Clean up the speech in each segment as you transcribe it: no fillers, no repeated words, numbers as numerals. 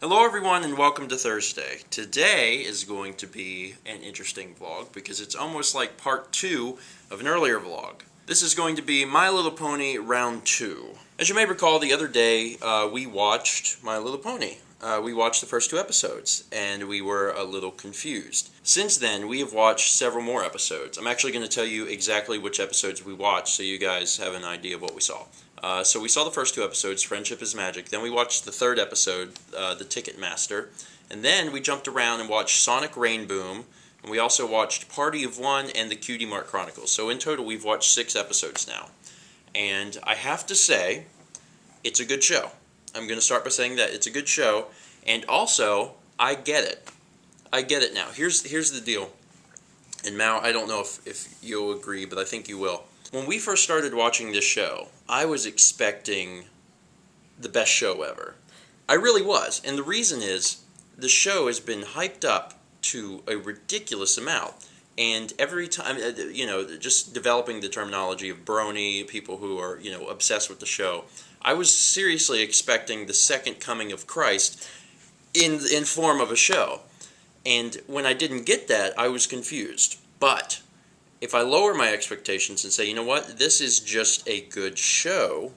Hello everyone and welcome to Thursday. Today is going to be an interesting vlog because it's almost like part 2 of an earlier vlog. This is going to be My Little Pony Round 2. As you may recall, the other day we watched My Little Pony. We watched the first 2 episodes and we were a little confused. Since then, we have watched several more episodes. I'm actually going to tell you exactly which episodes we watched so you guys have an idea of what we saw. So we saw the first 2 episodes, Friendship is Magic. Then we watched the 3rd episode, The Ticket Master. And then we jumped around and watched Sonic Rainboom. And we also watched Party of One and the Cutie Mark Chronicles. So in total, we've watched 6 episodes now. And I have to say, it's a good show. I'm going to start by saying that it's a good show. And also, I get it. I get it now. Here's the deal. And Mao, I don't know if you'll agree, but I think you will. When we first started watching this show, I was expecting the best show ever. I really was. And the reason is, the show has been hyped up to a ridiculous amount. And every time, just developing the terminology of brony, people who are, obsessed with the show, I was seriously expecting the second coming of Christ in form of a show. And when I didn't get that, I was confused. But if I lower my expectations and say, you know what, this is just a good show,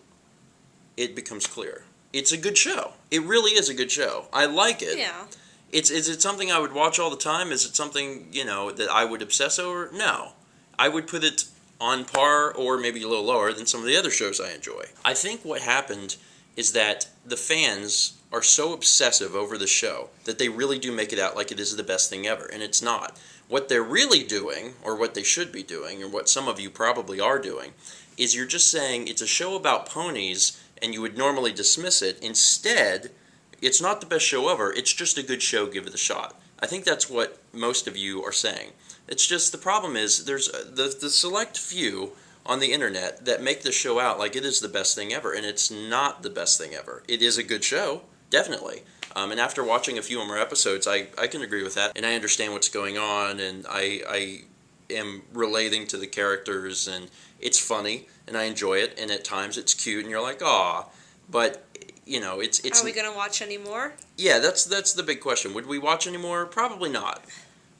it becomes clear. It's a good show. It really is a good show. I like it. Yeah. Is it something I would watch all the time? Is it something, that I would obsess over? No. I would put it on par or maybe a little lower than some of the other shows I enjoy. I think what happened is that the fans are so obsessive over the show that they really do make it out like it is the best thing ever, and it's not. What they're really doing, or what they should be doing, or what some of you probably are doing, is you're just saying it's a show about ponies and you would normally dismiss it. Instead, it's not the best show ever, it's just a good show, give it a shot. I think that's what most of you are saying. It's just the problem is there's the select few on the internet that make the show out like it is the best thing ever, and it's not the best thing ever. It is a good show, definitely. And after watching a few more episodes, I can agree with that, and I understand what's going on, and I am relating to the characters, and it's funny, and I enjoy it, and at times it's cute, and you're like, aw, but, it's... Are we going to watch any more? Yeah, that's the big question. Would we watch any more? Probably not.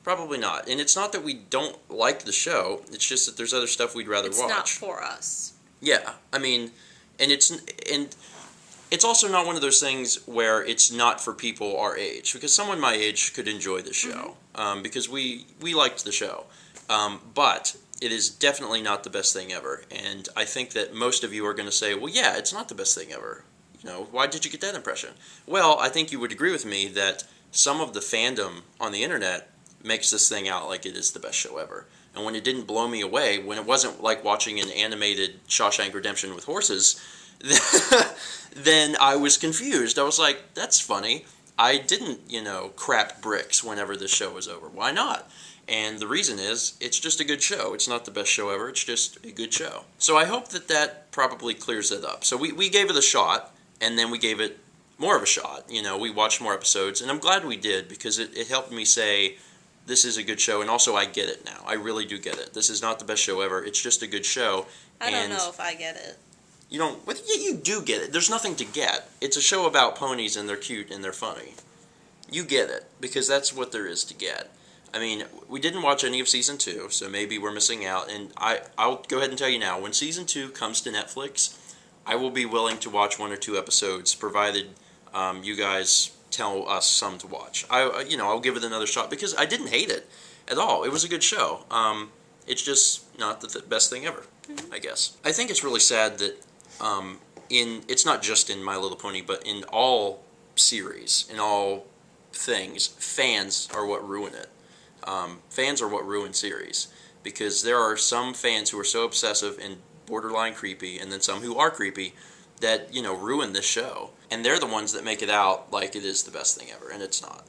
Probably not. And it's not that we don't like the show, it's just that there's other stuff we'd rather watch. It's not for us. Yeah, I mean, and it's also not one of those things where it's not for people our age, because someone my age could enjoy the show, because we liked the show. But it is definitely not the best thing ever, and I think that most of you are going to say, well, yeah, it's not the best thing ever. Why did you get that impression? Well, I think you would agree with me that some of the fandom on the internet makes this thing out like it is the best show ever. And when it didn't blow me away, when it wasn't like watching an animated Shawshank Redemption with horses, then I was confused. I was like, that's funny. I didn't, crap bricks whenever this show was over. Why not? And the reason is, it's just a good show. It's not the best show ever. It's just a good show. So I hope that probably clears it up. So we gave it a shot, and then we gave it more of a shot. We watched more episodes, and I'm glad we did, because it helped me say, this is a good show, and also I get it now. I really do get it. This is not the best show ever. It's just a good show. I don't know if I get it. You don't? But yeah, you do get it. There's nothing to get. It's a show about ponies, and they're cute, and they're funny. You get it, because that's what there is to get. I mean, we didn't watch any of Season 2, so maybe we're missing out. And I'll go ahead and tell you now, when Season 2 comes to Netflix, I will be willing to watch 1 or 2 episodes, provided you guys tell us some to watch. I'll give it another shot, because I didn't hate it at all. It was a good show. It's just not the best thing ever, I guess. I think it's really sad that it's not just in My Little Pony, but in all series, in all things, fans are what ruin it. Fans are what ruin series, because there are some fans who are so obsessive and borderline creepy, and then some who are creepy, that, ruin this show. And they're the ones that make it out like it is the best thing ever, and it's not.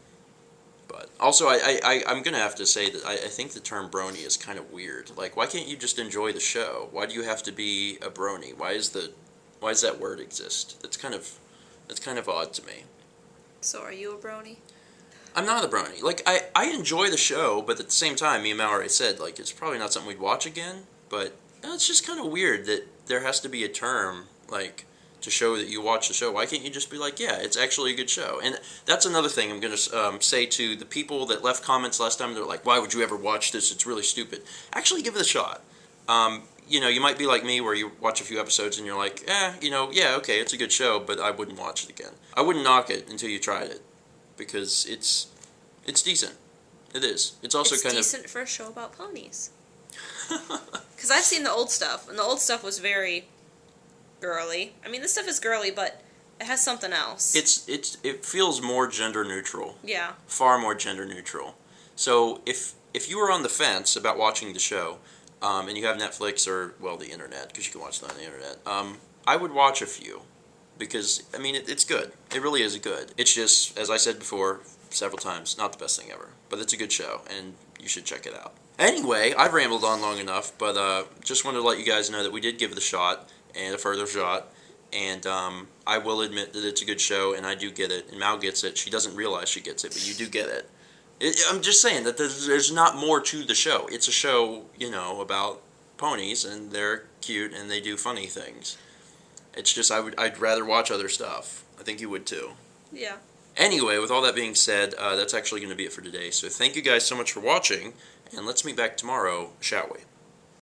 But also, I'm going to have to say that I think the term brony is kind of weird. Like, why can't you just enjoy the show? Why do you have to be a brony? Why does that word exist? That's kind of odd to me. So are you a brony? I'm not a brony. Like, I enjoy the show, but at the same time, me and Mal already said, like, it's probably not something we'd watch again, but it's just kind of weird that there has to be a term, like, to show that you watch the show. Why can't you just be like, yeah, it's actually a good show? And that's another thing I'm going to say to the people that left comments last time. They're like, why would you ever watch this? It's really stupid. Actually, give it a shot. You know, you might be like me where you watch a few episodes and you're like, you know, yeah, okay, it's a good show, but I wouldn't watch it again. I wouldn't knock it until you tried it, because it's decent. It is. It's also kind of decent for a show about ponies. Because I've seen the old stuff, and the old stuff was very girly. I mean, this stuff is girly, but it has something else. It feels more gender neutral. Yeah. Far more gender neutral. So if you were on the fence about watching the show, and you have Netflix or, well, the internet, because you can watch it on the internet, I would watch a few, because, I mean, it's good. It really is good. It's just, as I said before several times, not the best thing ever, but it's a good show, and you should check it out. Anyway, I've rambled on long enough, but just wanted to let you guys know that we did give it a shot, and a further shot, and I will admit that it's a good show, and I do get it, and Mal gets it. She doesn't realize she gets it, but you do get it. I'm just saying that there's not more to the show. It's a show, you know, about ponies, and they're cute, and they do funny things. It's just I'd rather watch other stuff. I think you would too. Yeah. Anyway, with all that being said, that's actually going to be it for today. So thank you guys so much for watching, and let's meet back tomorrow, shall we?